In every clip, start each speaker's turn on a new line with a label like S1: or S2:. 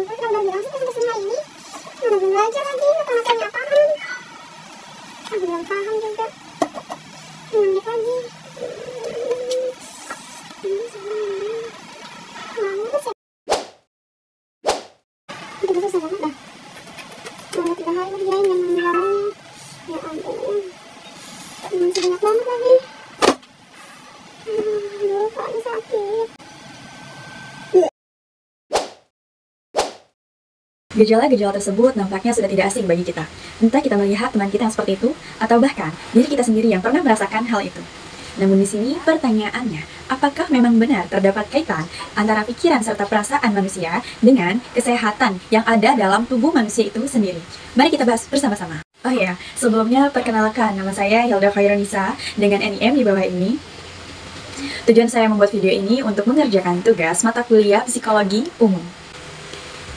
S1: terus udah bilang sih sampai sini ini udah belajar lagi karena saya nggak paham. Aku belum paham juga. 5 menit lagi. Ini sebelum itu susah banget dah. Udah 3 hari ngerjain yang menggambarnya. Ya ampun. Masih banyak banget lagi. Aduh, kepalanya sakit.
S2: Gejala-gejala tersebut nampaknya sudah tidak asing bagi kita. Entah kita melihat teman kita yang seperti itu, atau bahkan diri kita sendiri yang pernah merasakan hal itu. Namun di sini pertanyaannya, apakah memang benar terdapat kaitan antara pikiran serta perasaan manusia dengan kesehatan yang ada dalam tubuh manusia itu sendiri? Mari kita bahas bersama-sama. Oh iya, sebelumnya perkenalkan, nama saya Hilda Khaironisa dengan NIM di bawah ini. Tujuan saya membuat video ini untuk mengerjakan tugas mata kuliah psikologi umum.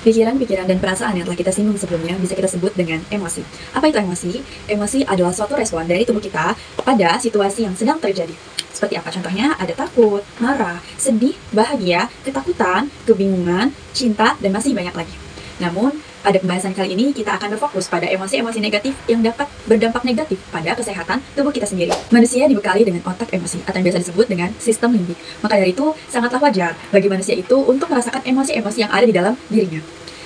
S2: Pikiran-pikiran dan perasaan yang telah kita singgung sebelumnya bisa kita sebut dengan emosi. Apa itu emosi? Emosi adalah suatu respon dari tubuh kita pada situasi yang sedang terjadi. Seperti apa contohnya? Ada takut, marah, sedih, bahagia, ketakutan, kebingungan, cinta, dan masih banyak lagi. Namun, pada pembahasan kali ini kita akan berfokus pada emosi-emosi negatif yang dapat berdampak negatif pada kesehatan tubuh kita sendiri. Manusia dibekali dengan otak emosi atau yang biasa disebut dengan sistem limbik. Maka dari itu, sangatlah wajar bagi manusia itu untuk merasakan emosi-emosi yang ada di dalam dirinya.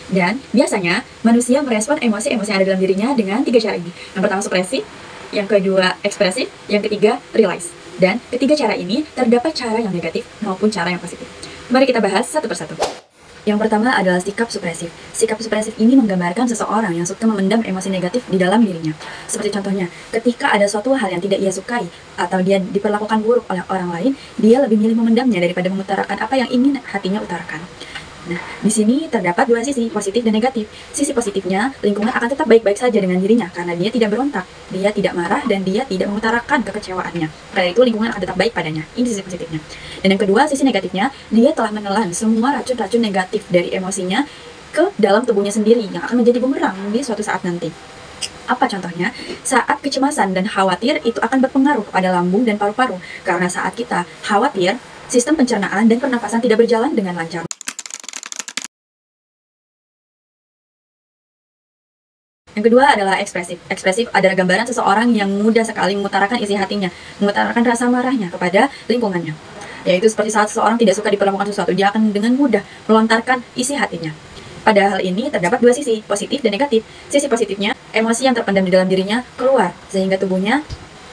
S2: Dan biasanya, manusia merespon emosi-emosi yang ada dalam dirinya dengan 3 cara ini. Yang pertama supresi, yang kedua ekspresif, yang ketiga realize. Dan ketiga cara ini terdapat cara yang negatif maupun cara yang positif. Mari kita bahas satu persatu. Yang pertama adalah sikap supresif. Sikap supresif ini menggambarkan seseorang yang suka memendam emosi negatif di dalam dirinya. Seperti contohnya, ketika ada suatu hal yang tidak ia sukai atau dia diperlakukan buruk oleh orang lain, dia lebih milih memendamnya daripada mengutarakan apa yang ingin hatinya utarakan. Nah, di sini terdapat 2 sisi, positif dan negatif. Sisi positifnya, lingkungan akan tetap baik-baik saja dengan dirinya karena dia tidak berontak, dia tidak marah, dan dia tidak mengutarakan kekecewaannya. Karena itu lingkungan akan tetap baik padanya. Ini sisi positifnya. Dan yang kedua, sisi negatifnya, dia telah menelan semua racun-racun negatif dari emosinya ke dalam tubuhnya sendiri yang akan menjadi bumerang di suatu saat nanti. Apa contohnya? Saat kecemasan dan khawatir itu akan berpengaruh pada lambung dan paru-paru. Karena saat kita khawatir, sistem pencernaan dan pernapasan tidak berjalan dengan lancar. Yang kedua adalah ekspresif. Ekspresif adalah gambaran seseorang yang mudah sekali mengutarakan isi hatinya, mengutarakan rasa marahnya kepada lingkungannya. Yaitu seperti saat seseorang tidak suka diperlakukan sesuatu, dia akan dengan mudah melontarkan isi hatinya. Pada hal ini terdapat 2 sisi, positif dan negatif. Sisi positifnya, emosi yang terpendam di dalam dirinya keluar, sehingga tubuhnya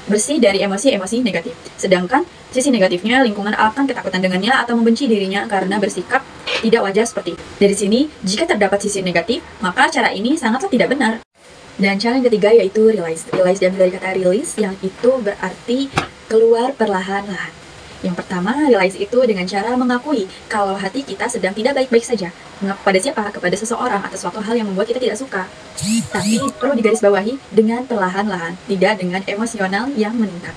S2: bersih dari emosi-emosi negatif. Sedangkan sisi negatifnya, lingkungan akan ketakutan dengannya atau membenci dirinya karena bersikap tidak wajar seperti itu. Dari sini, jika terdapat sisi negatif, maka cara ini sangatlah tidak benar. Dan cara yang ketiga yaitu realize. Realize diambil dari kata release yang itu berarti keluar perlahan-lahan. Yang pertama, realize itu dengan cara mengakui kalau hati kita sedang tidak baik-baik saja. Mengaku pada siapa? Kepada seseorang atau suatu hal yang membuat kita tidak suka. Tapi perlu digarisbawahi dengan perlahan-lahan, tidak dengan emosional yang meningkat.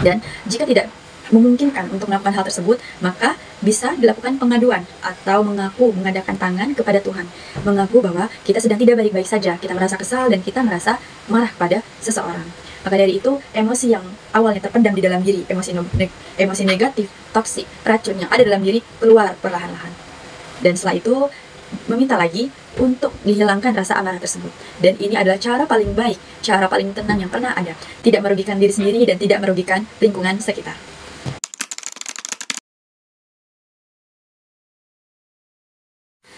S2: Dan jika tidak memungkinkan untuk melakukan hal tersebut, maka bisa dilakukan pengaduan atau mengadakan tangan kepada Tuhan. Mengaku bahwa kita sedang tidak baik-baik saja, kita merasa kesal dan kita merasa marah pada seseorang. Maka dari itu, emosi yang awalnya terpendam di dalam diri, emosi negatif, toksik, racun yang ada dalam diri keluar perlahan-lahan. Dan setelah itu, meminta lagi untuk dihilangkan rasa amarah tersebut. Dan ini adalah cara paling baik, cara paling tenang yang pernah ada. Tidak merugikan diri sendiri dan tidak merugikan lingkungan sekitar.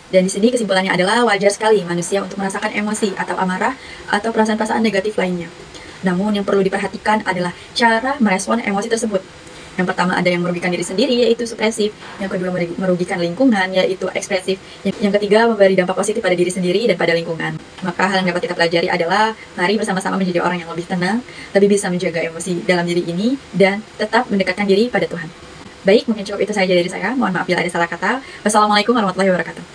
S2: Dan di sini kesimpulannya adalah wajar sekali manusia untuk merasakan emosi atau amarah atau perasaan-perasaan negatif lainnya. Namun yang perlu diperhatikan adalah cara merespon emosi tersebut. Yang pertama ada yang merugikan diri sendiri yaitu supresif, yang kedua merugikan lingkungan yaitu ekspresif, yang ketiga memberi dampak positif pada diri sendiri dan pada lingkungan. Maka hal yang dapat kita pelajari adalah mari bersama-sama menjadi orang yang lebih tenang, lebih bisa menjaga emosi dalam diri ini dan tetap mendekatkan diri pada Tuhan. Baik, mungkin cukup itu saja dari saya. Mohon maaf bila ada salah kata. Wassalamualaikum warahmatullahi wabarakatuh.